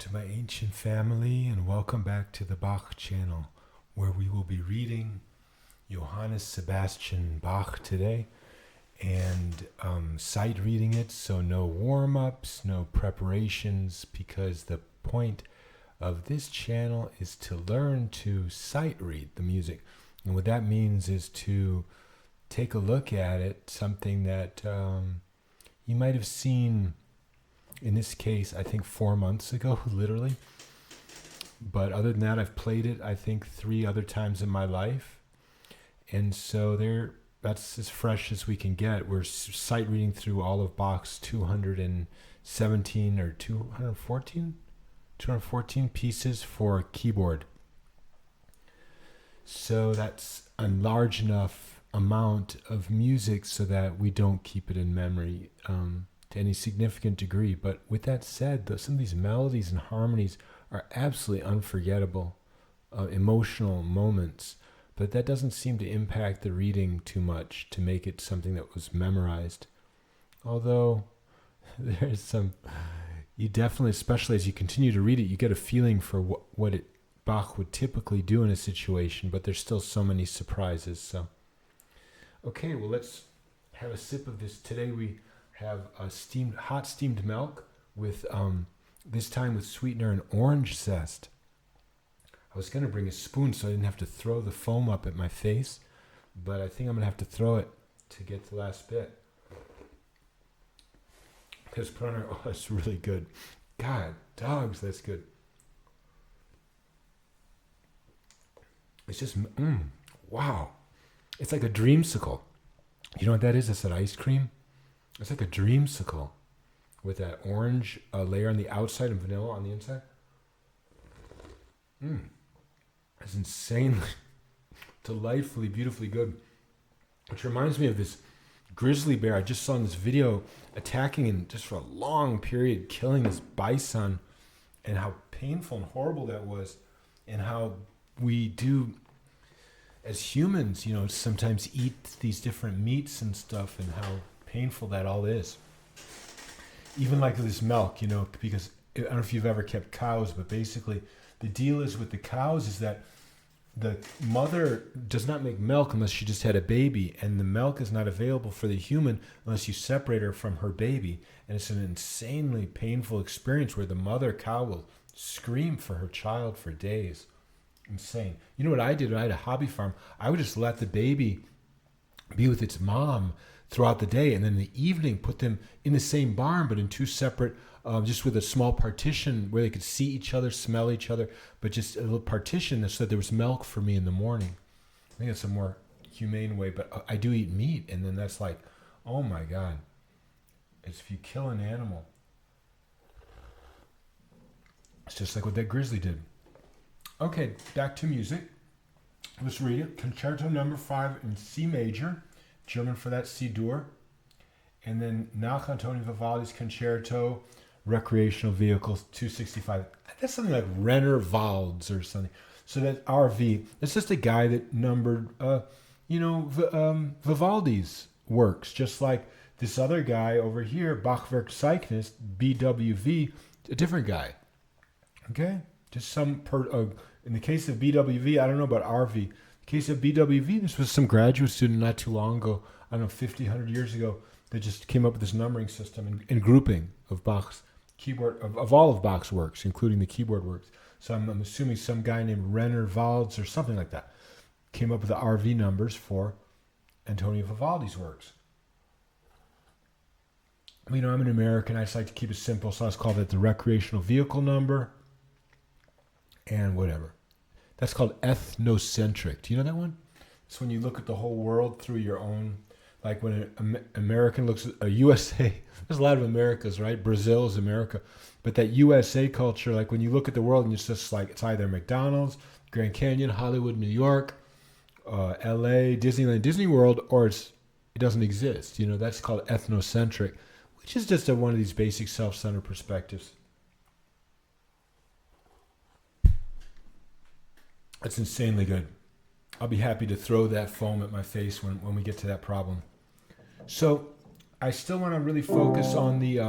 to my ancient family, and welcome back to the Bach channel, where we will be reading Johannes Sebastian Bach today and sight reading it, so no warm-ups, no preparations, because the point of this channel is to learn to sight read the music. And what that means is to take a look at it, something that you might have seen, in this case, I think 4 months ago, literally. But other than that, I've played it, I think, 3 other times in my life. And so that's as fresh as we can get. We're sight reading through all of Bach's 217 or 214 pieces for keyboard. So that's a large enough amount of music so that we don't keep it in memory to any significant degree. But with that said, some of these melodies and harmonies are absolutely unforgettable, emotional moments. But that doesn't seem to impact the reading too much to make it something that was memorized. Although there's some, you definitely, especially as you continue to read it, you get a feeling for what Bach would typically do in a situation, but there's still so many surprises. So, okay, well, let's have a sip of this. Today we have a hot steamed milk with, this time with sweetener and orange zest. I was going to bring a spoon so I didn't have to throw the foam up at my face, but I think I'm going to have to throw it to get the last bit. Because that's really good. God, dogs, that's good. It's just, wow. It's like a dreamsicle. You know what that is? It's that ice cream. It's like a dreamsicle with that orange layer on the outside and vanilla on the inside. It's insanely, delightfully, beautifully good. Which reminds me of this grizzly bear I just saw in this video attacking and just for a long period killing this bison, and how painful and horrible that was, and how we do as humans, sometimes eat these different meats and stuff, and how painful that all is. Even like this milk, because I don't know if you've ever kept cows, but basically the deal is with the cows is that the mother does not make milk unless she just had a baby, and the milk is not available for the human unless you separate her from her baby. And it's an insanely painful experience where the mother cow will scream for her child for days. Insane. You know what I did when I had a hobby farm? I would just let the baby be with its mom throughout the day, and then in the evening put them in the same barn but in 2 separate, just with a small partition where they could see each other, smell each other, but just a little partition so that there was milk for me in the morning. I think it's a more humane way, but I do eat meat, and then that's like, oh my God. It's if you kill an animal. It's just like what that grizzly did. Okay, back to music. Let's read it. Concerto number 5 in C major, German for that, C-dur. And then Nach Antonio Vivaldi's Concerto, Recreational Vehicles, 265. That's something like Renner Walds or something. So that RV, it's just a guy that numbered, Vivaldi's works, just like this other guy over here, Bachwerkzeichnist, BWV, a different guy. Okay? Just in the case of BWV, I don't know about RV. In the case of BWV, this was some graduate student not too long ago, I don't know, 50, 100 years ago, that just came up with this numbering system and grouping of Bach's keyboard, of all of Bach's works, including the keyboard works. So I'm assuming some guy named Renner Walds or something like that came up with the RV numbers for Antonio Vivaldi's works. I'm an American. I just like to keep it simple, so let's call that the recreational vehicle number. And whatever. That's called ethnocentric. Do you know that one? It's when you look at the whole world through your own, like when an American looks at a USA, there's a lot of Americas, right? Brazil is America. But that USA culture, like when you look at the world and it's just like, it's either McDonald's, Grand Canyon, Hollywood, New York, LA, Disneyland, Disney World, or it doesn't exist. That's called ethnocentric, which is just one of these basic self-centered perspectives. It's insanely good. I'll be happy to throw that foam at my face when we get to that problem. So I still want to really focus on the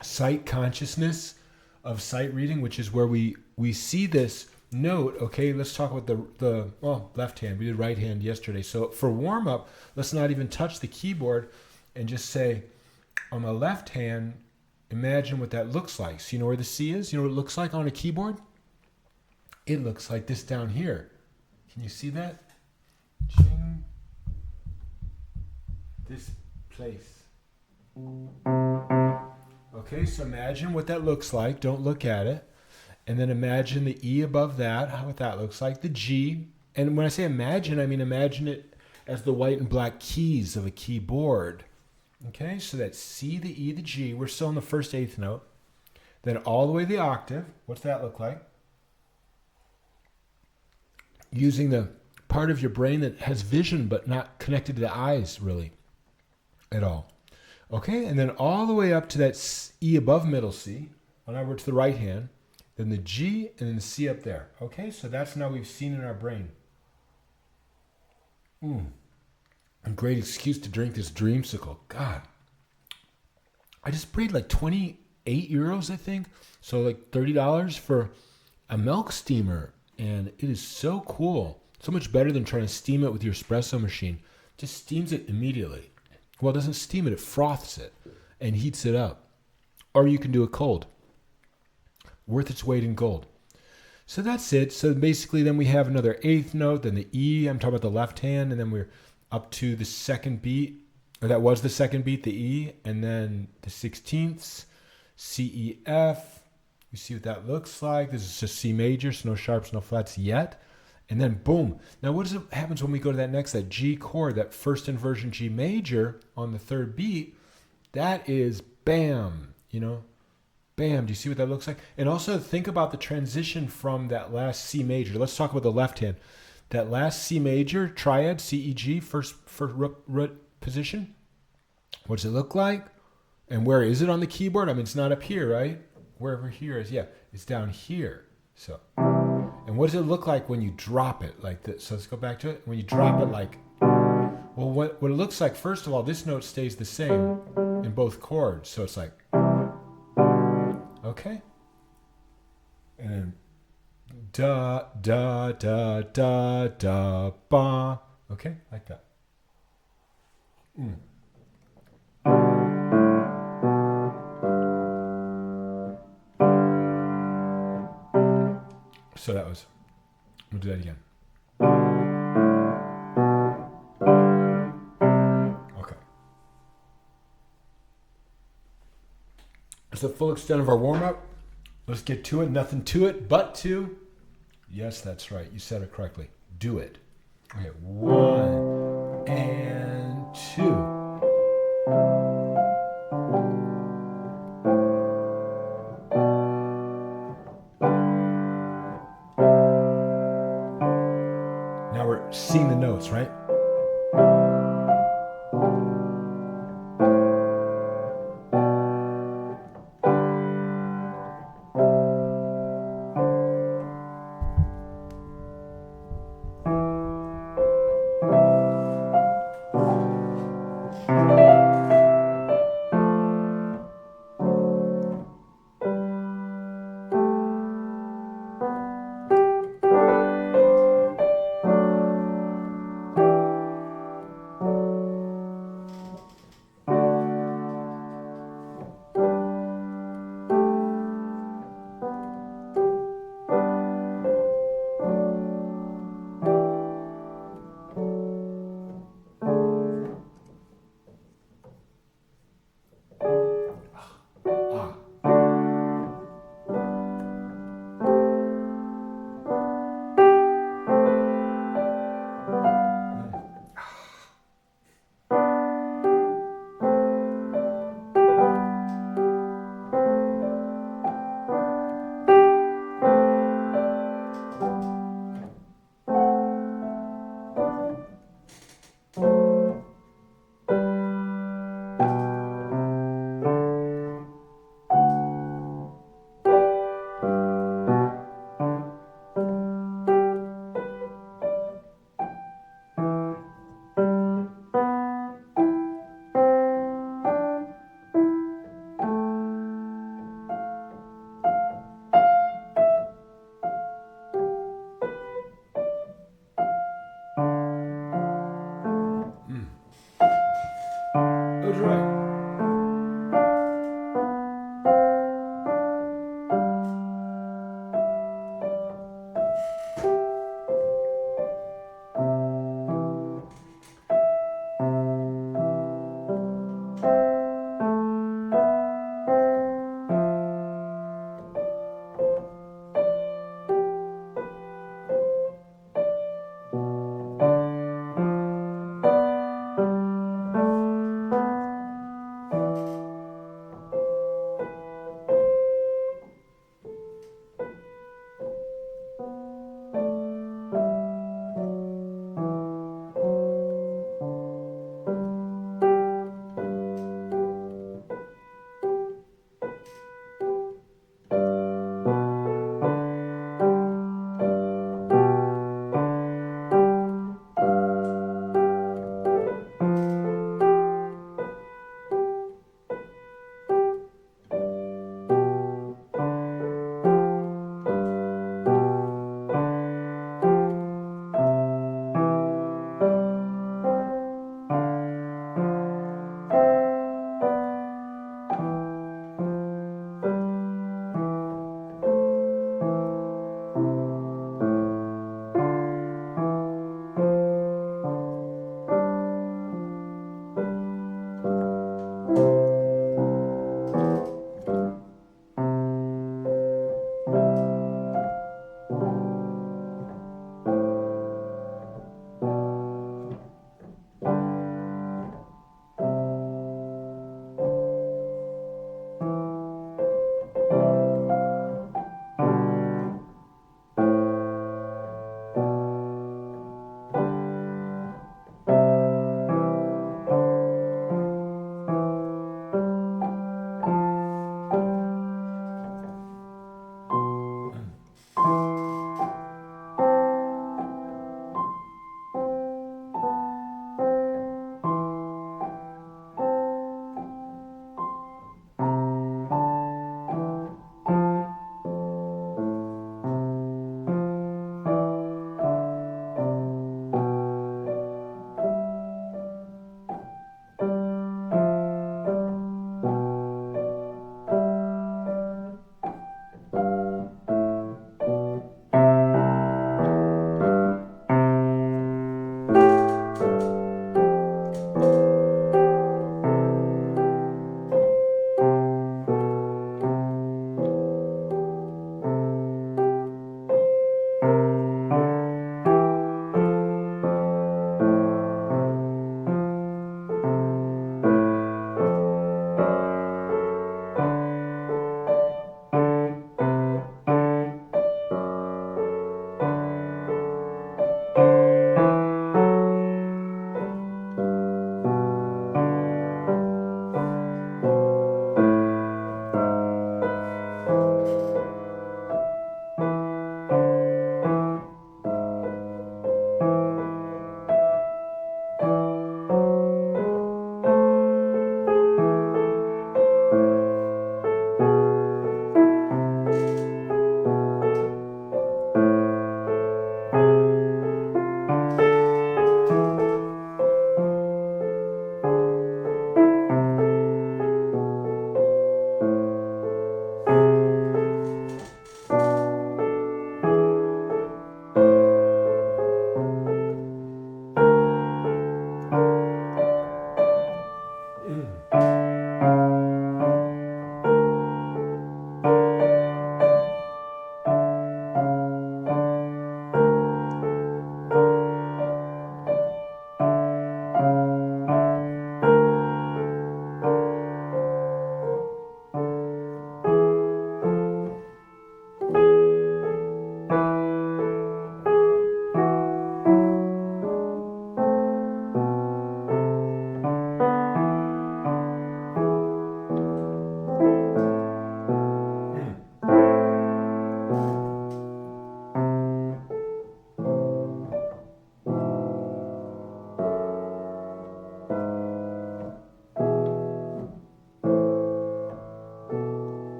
sight consciousness of sight reading, which is where we see this note. Okay, let's talk about the left hand. We did right hand yesterday. So for warm up, let's not even touch the keyboard and just say, on my left hand, imagine what that looks like. So you know where the C is? You know what it looks like on a keyboard? It looks like this down here. Can you see that? Ching. This place. Okay, so imagine what that looks like. Don't look at it. And then imagine the E above that, what that looks like, the G. And when I say imagine, I mean imagine it as the white and black keys of a keyboard. Okay, so that's C, the E, the G. We're still in the first eighth note. Then all the way to the octave. What's that look like? Using the part of your brain that has vision but not connected to the eyes really at all. Okay, and then all the way up to that E above middle C. On over to the right hand. Then the G, and then the C up there. Okay, so that's now we've seen in our brain. A great excuse to drink this dreamsicle. God. I just paid like 28 euros, I think. So like $30 for a milk steamer. And it is so cool. So much better than trying to steam it with your espresso machine. Just steams it immediately. Well, it doesn't steam it, it froths it and heats it up. Or you can do it cold. Worth its weight in gold. So that's it. So basically then we have another eighth note, then the E, I'm talking about the left hand, and then we're up to the second beat, or that was the second beat, the E, and then the 16ths, C, E, F. You see what that looks like. This is just C major, so no sharps, no flats yet. And then boom. Now what happens when we go to that G chord, that first inversion G major on the third beat? That is bam, Bam, do you see what that looks like? And also think about the transition from that last C major. Let's talk about the left hand. That last C major, triad, C, E, G, first root position. What does it look like? And where is it on the keyboard? I mean, it's not up here, right? Wherever here is, it's down here. So, and what does it look like when you drop it like this? So let's go back to it. When you drop it like, well, what it looks like, first of all, this note stays the same in both chords. So it's like, okay, and then da da da da da ba. Okay, like that. So that was. We'll do that again. Okay. That's the full extent of our warm-up. Let's get to it. Nothing to it but to, yes, that's right. You said it correctly. Do it. Okay, 1 and 2. Now we're seeing the notes, right? Go to right.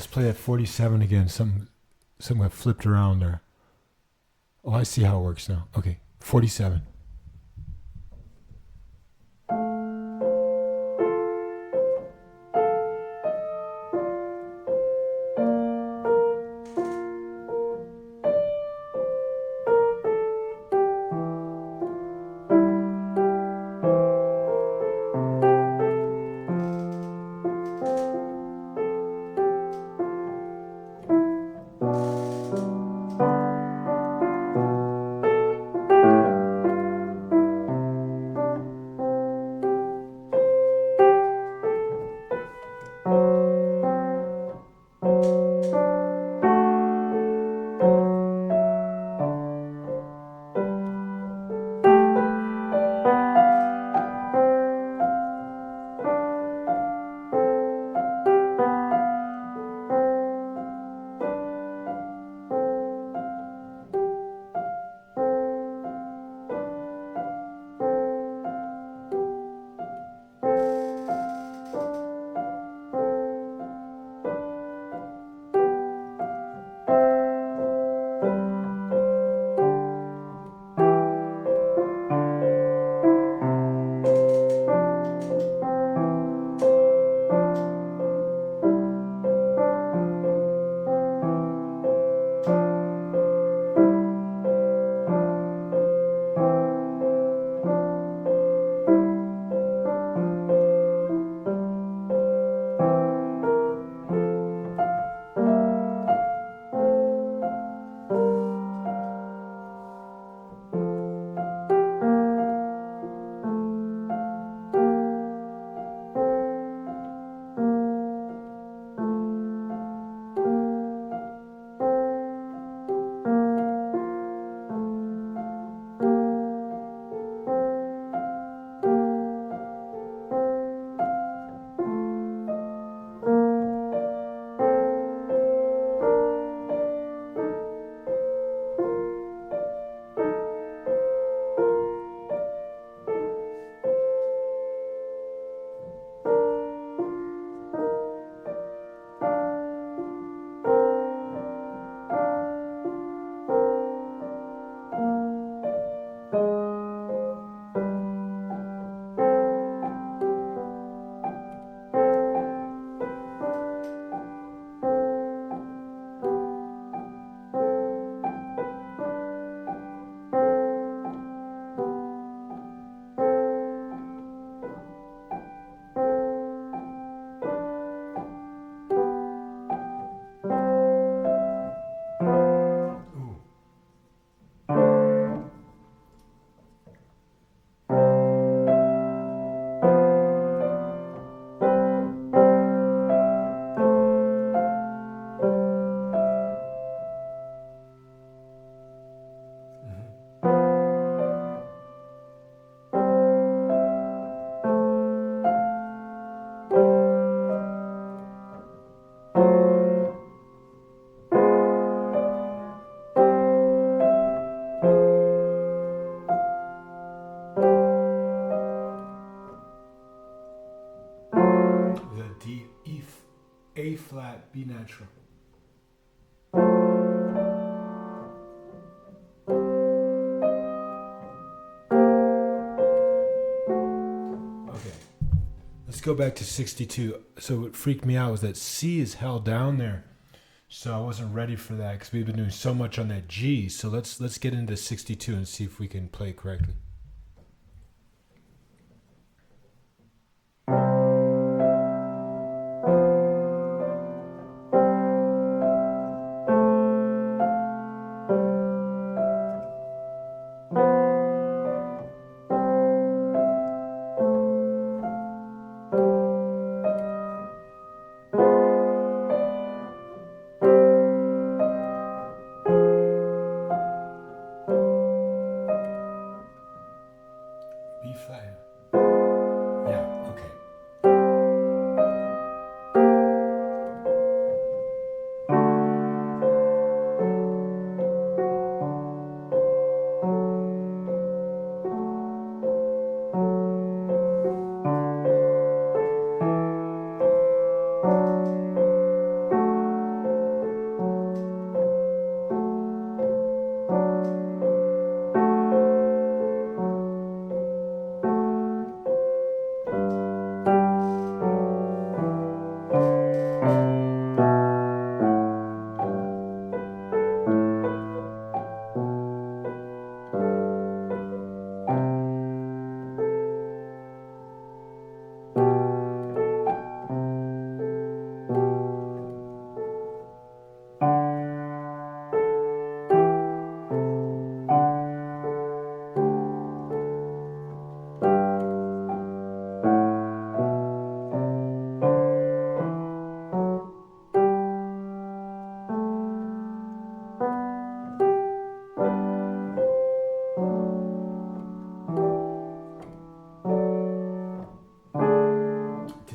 Let's play that 47 again. Some got flipped around there. Oh, I see how it works now. Okay, 47. A flat, B natural. Okay, let's go back to 62. So what freaked me out was that C is held down there. So I wasn't ready for that because we've been doing so much on that G. So let's get into 62 and see if we can play correctly.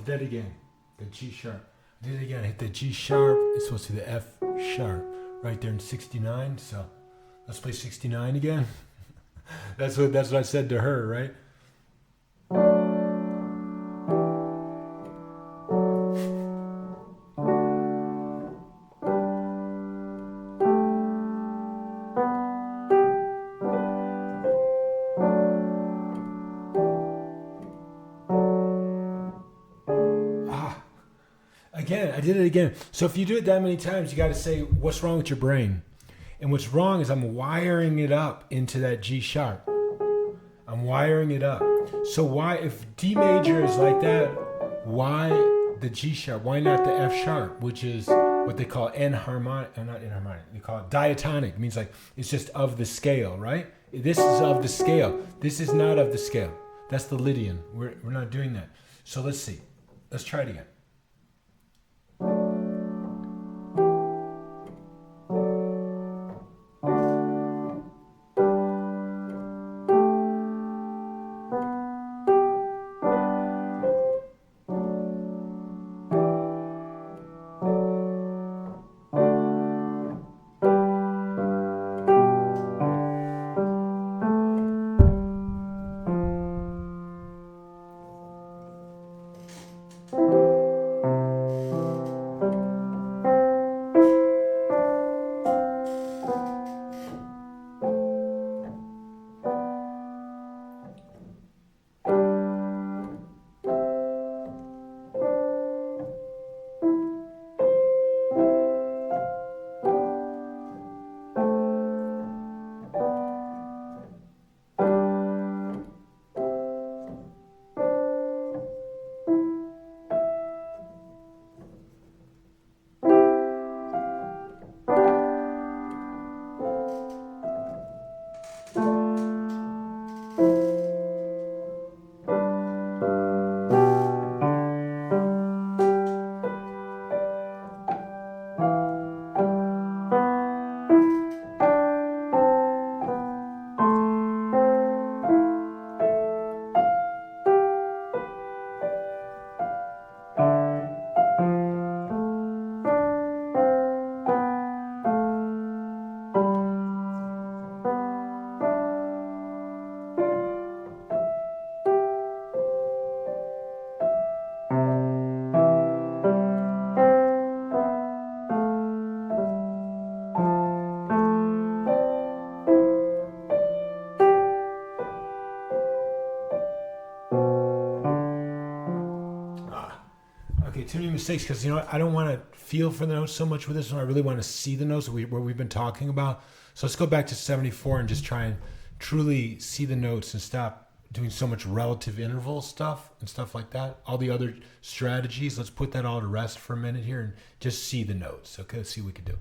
that again. The G sharp. I did it again. I hit the G sharp. It's supposed to be the F sharp right there in 69. So let's play 69 again. That's what I said to her, right? Again, I did it again. So if you do it that many times, you got to say, what's wrong with your brain? And what's wrong is I'm wiring it up into that G sharp. I'm wiring it up. So why, if D major is like that, why the G sharp? Why not the F sharp, which is what they call enharmonic, not enharmonic, they call it diatonic. It means like it's just of the scale, right? This is of the scale. This is not of the scale. That's the Lydian. We're not doing that. So let's see. Let's try it again. Too many mistakes because I don't want to feel for the notes so much with this one. I really want to see the notes where we've been talking about. So let's go back to 74 and just try and truly see the notes and stop doing so much relative interval stuff and stuff like that. All the other strategies, let's put that all to rest for a minute here and just see the notes. Okay, let's see what we can do.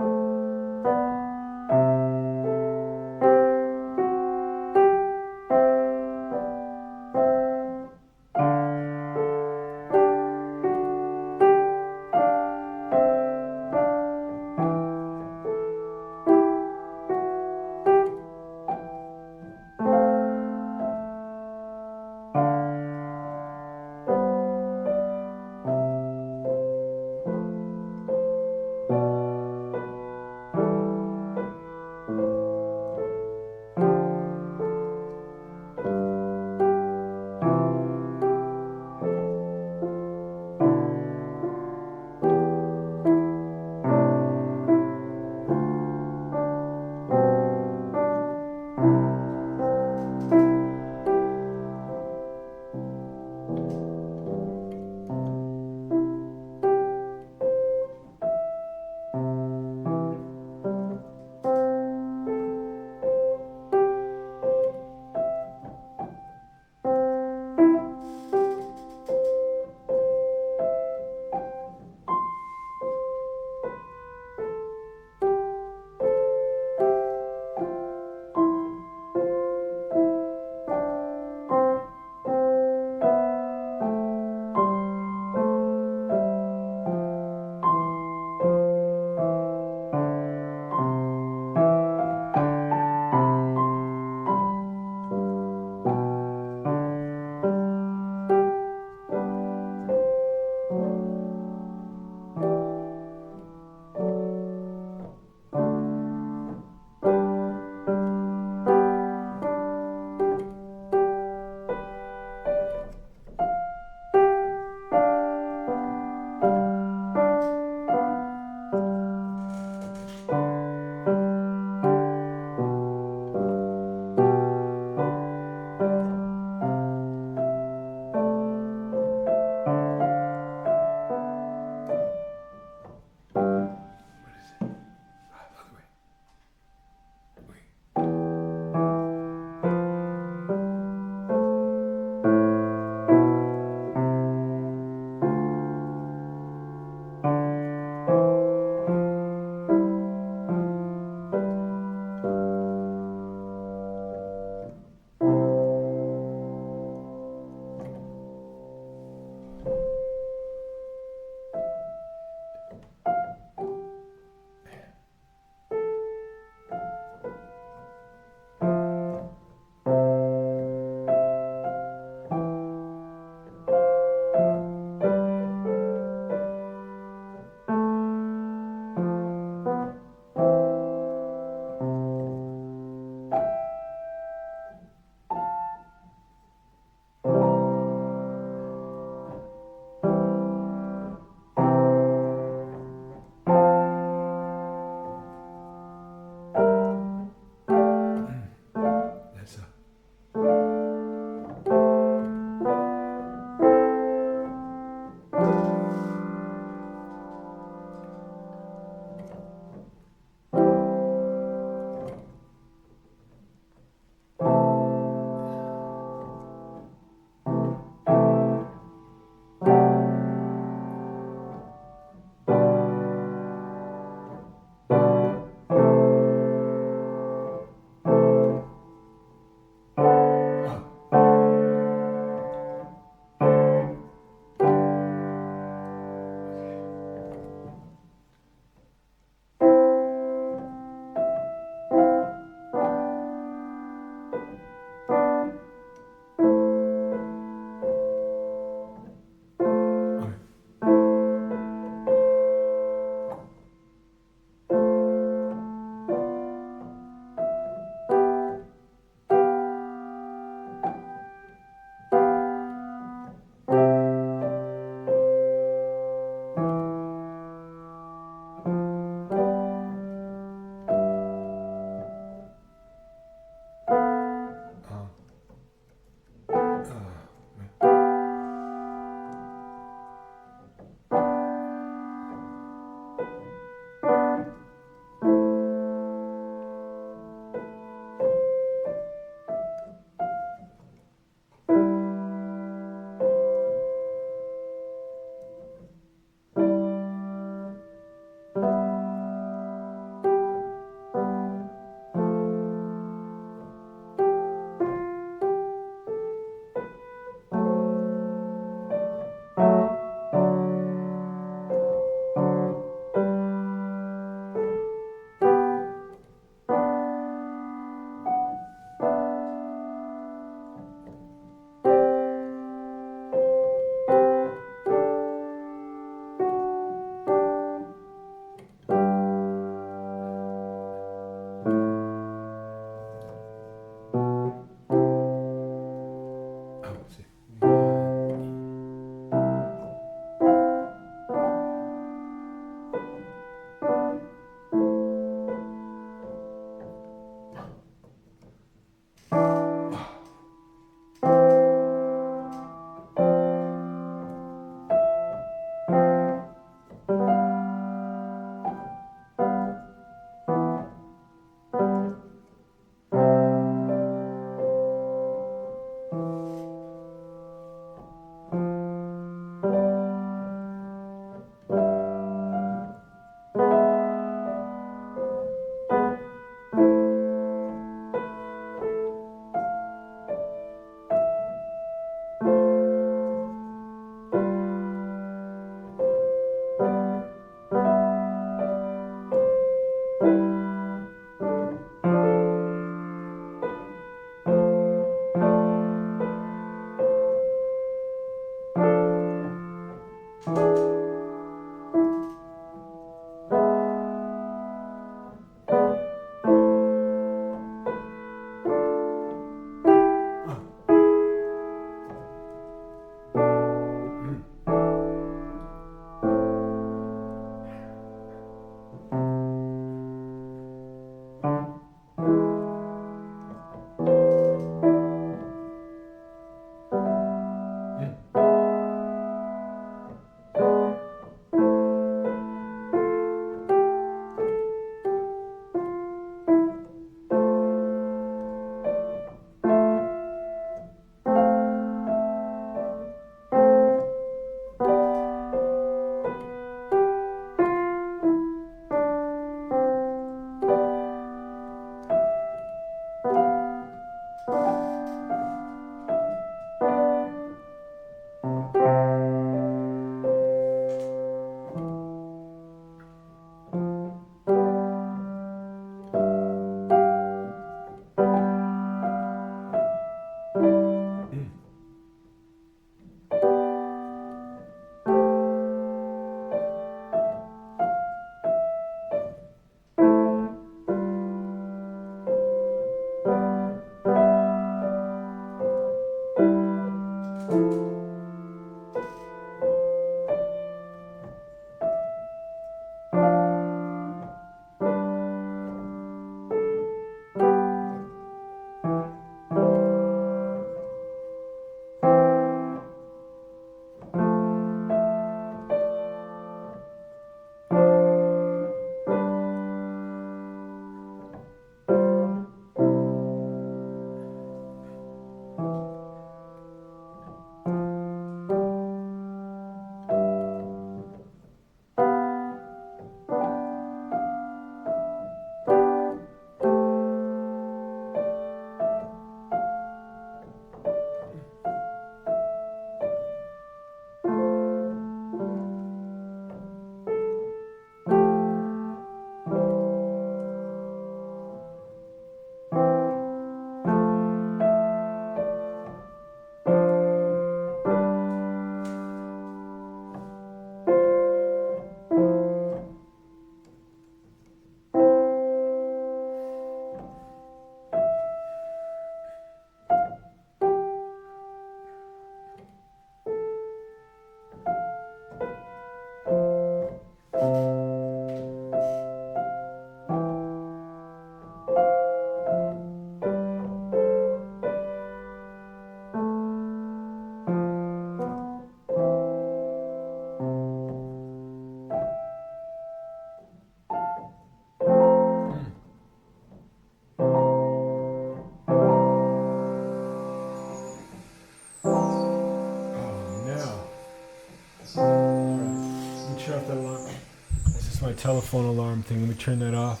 My telephone alarm thing. Let me turn that off.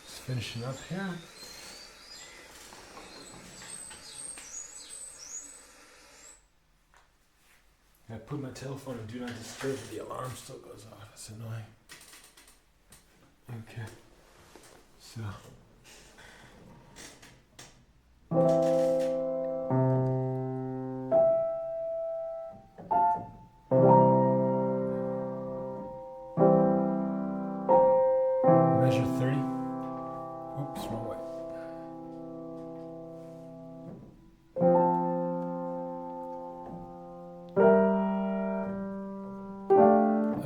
Just finishing up here. I put my telephone on do not disturb, but the alarm still goes off. That's annoying. Okay. So. Measure 30. Oops, wrong way.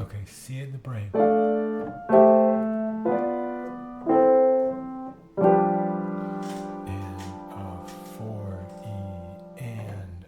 Okay, C in the brain. And 4 E and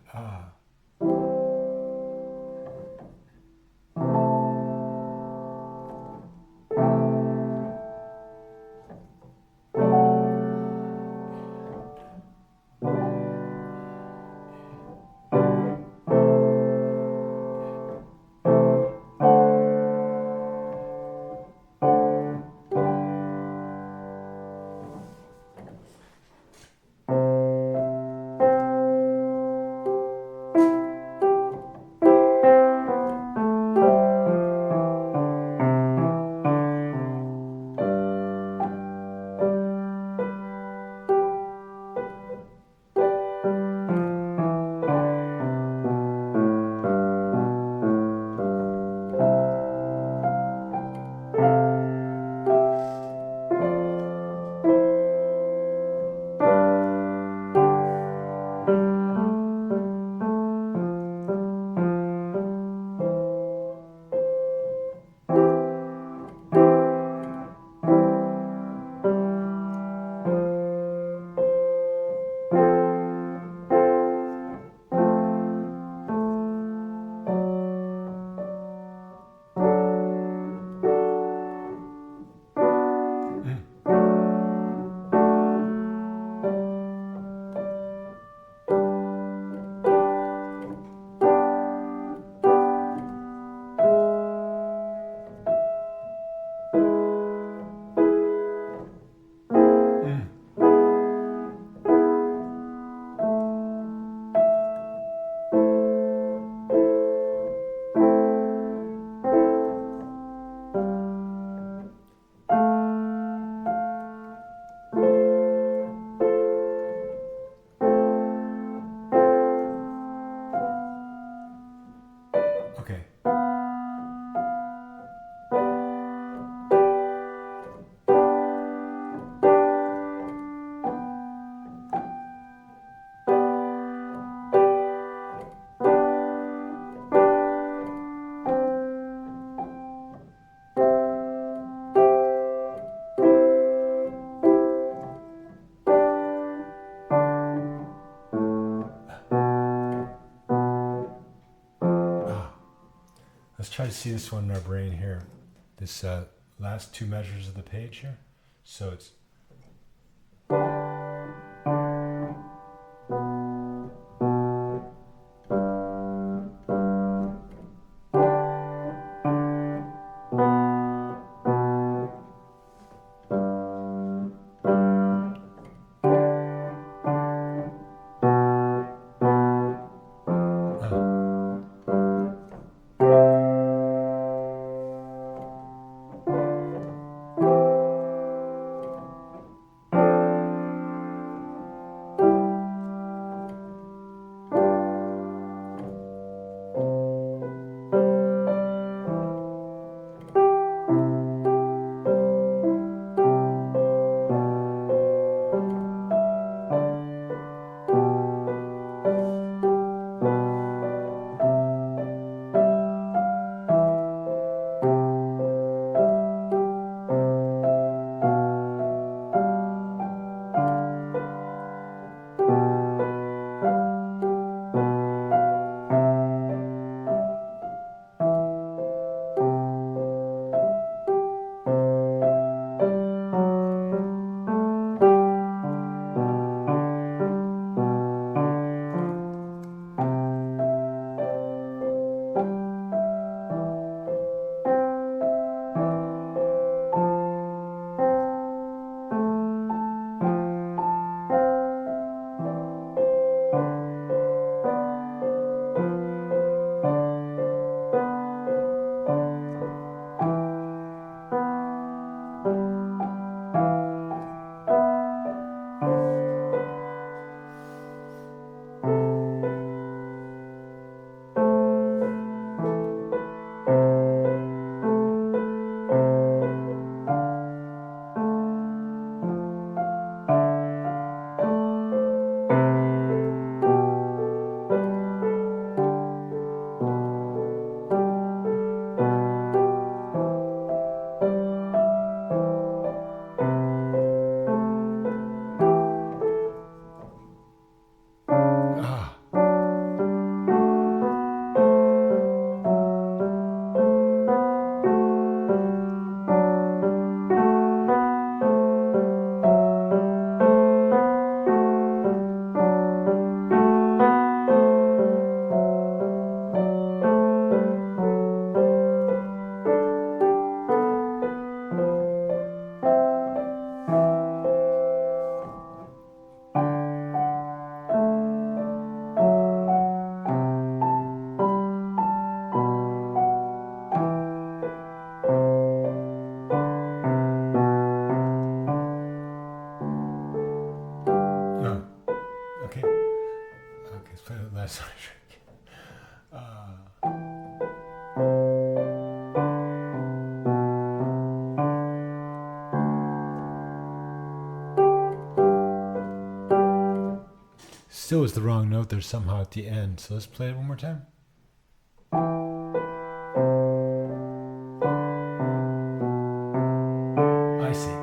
Let's try to see this one in our brain here. This last two measures of the page here. So it's let's play the last one. Still was the wrong note there somehow at the end. So let's play it one more time. I see.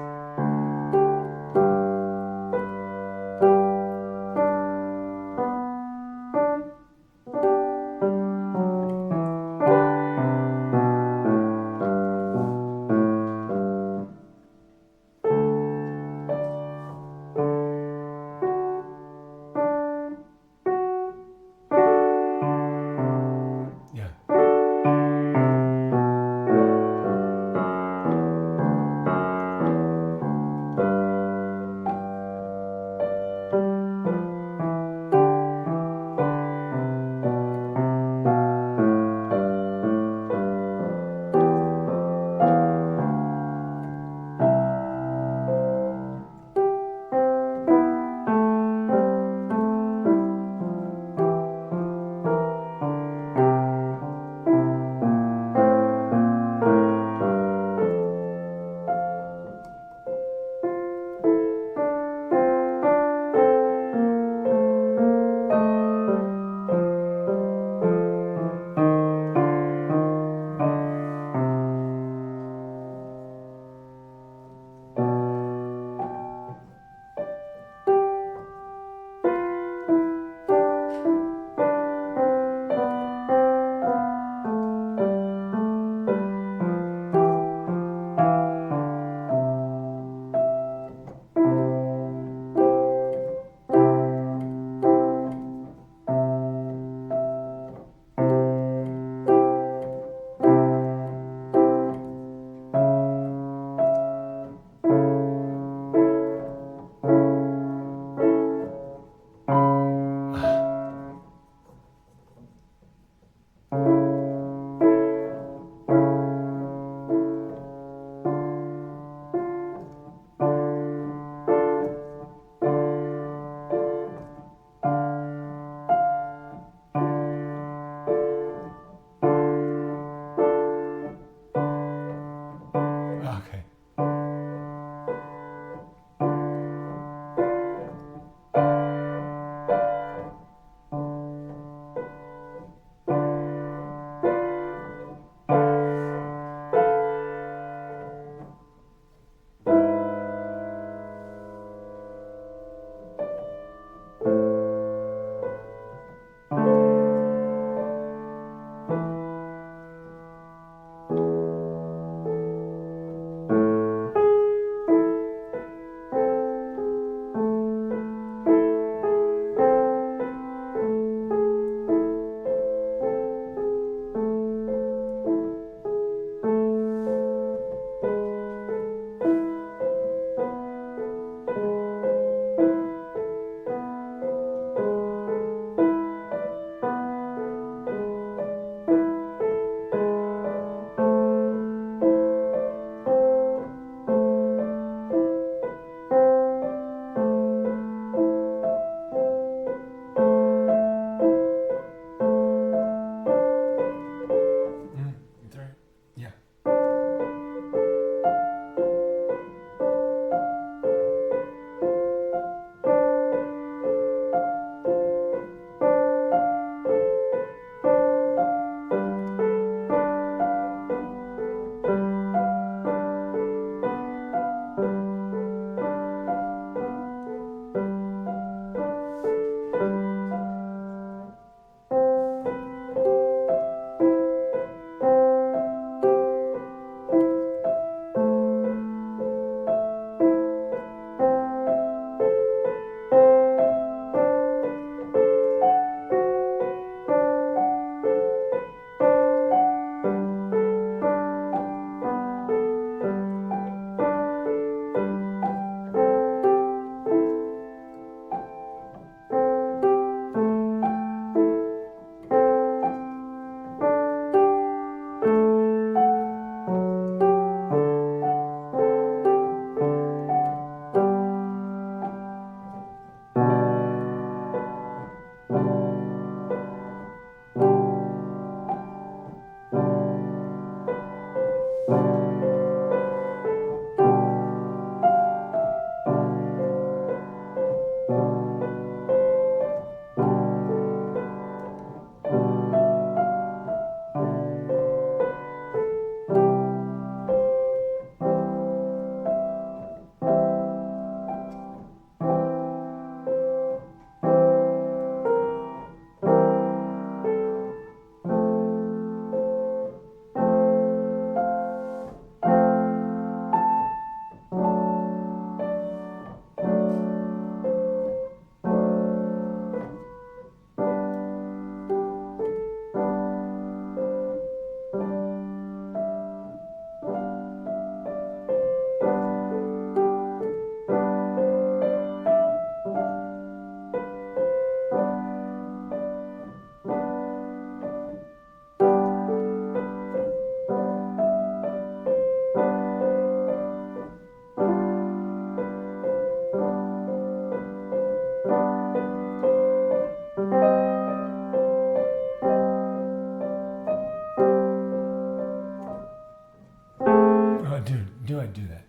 knew I'd do that.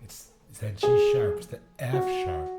It's that G sharp. It's the F sharp.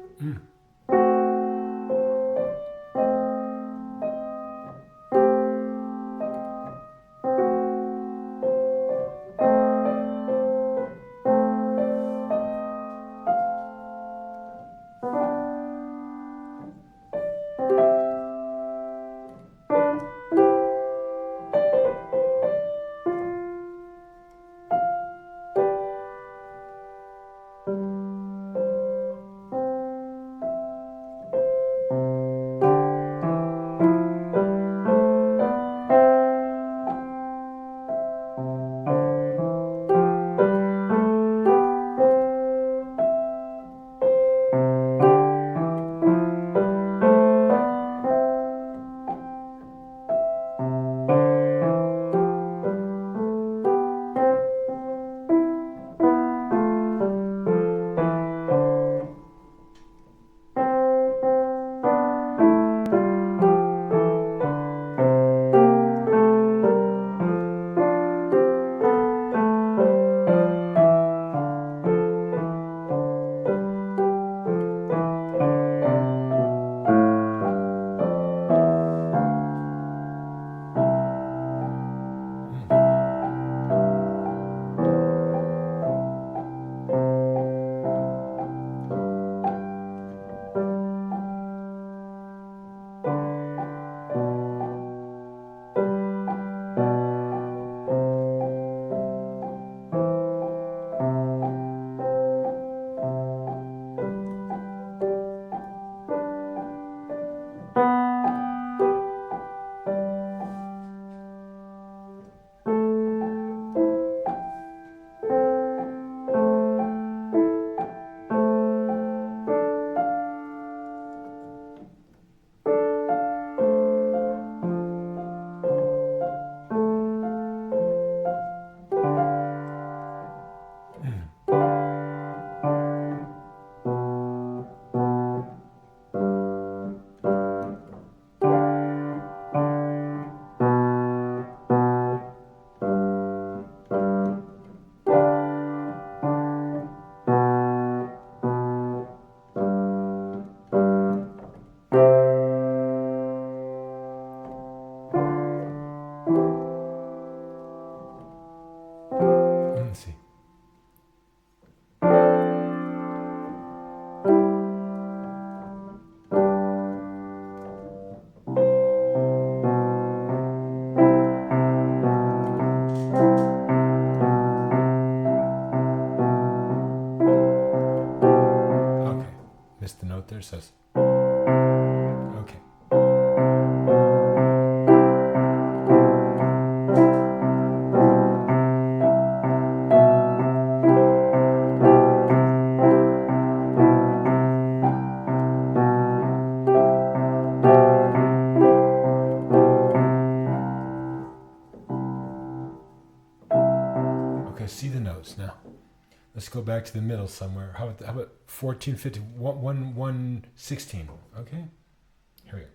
Let's see. Okay, missed the note there. Says okay. Okay, see the notes now. Let's go back to the middle somewhere. How about 14, 15, 1, 16? Okay, here we go.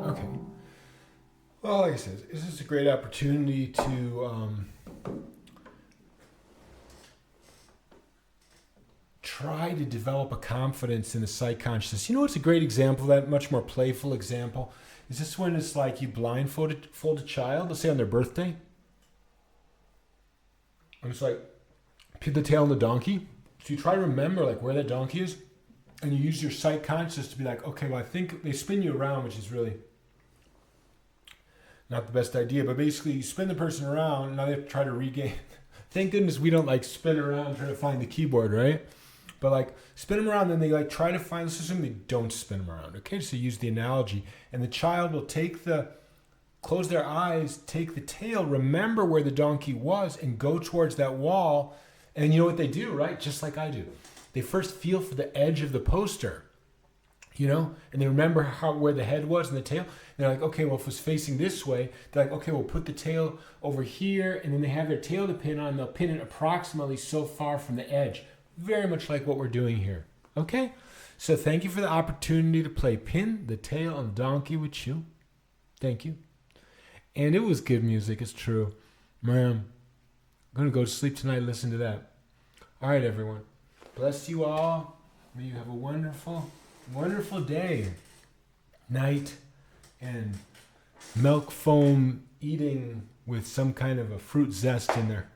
Okay. Well, like I said, this is a great opportunity to try to develop a confidence in the sight consciousness. You know what's a great example of that, much more playful example? Is this when it's like you blindfold a child, let's say on their birthday. And it's like, pin the tail on the donkey. So you try to remember like where that donkey is, and you use your sight consciousness to be like, okay, well I think they spin you around, which is really not the best idea, but basically you spin the person around, and now they have to try to regain. Thank goodness we don't like spin around trying to find the keyboard, right? But like spin them around, then they like try to find the system. They don't spin them around. Okay, so use the analogy, and the child will close their eyes, take the tail, remember where the donkey was, and go towards that wall. And you know what they do, right? Just like I do. They first feel for the edge of the poster, you know, and they remember where the head was and the tail. And they're like, okay, well, if it's facing this way, they're like, okay, we'll put the tail over here, and then they have their tail to pin on. They'll pin it approximately so far from the edge. Very much like what we're doing here. Okay? So thank you for the opportunity to play Pin the Tail on Donkey with you. Thank you. And it was good music, it's true. Man, I'm going to go to sleep tonight and listen to that. All right, everyone. Bless you all. May you have a wonderful, wonderful day, night, and milk foam eating with some kind of a fruit zest in there.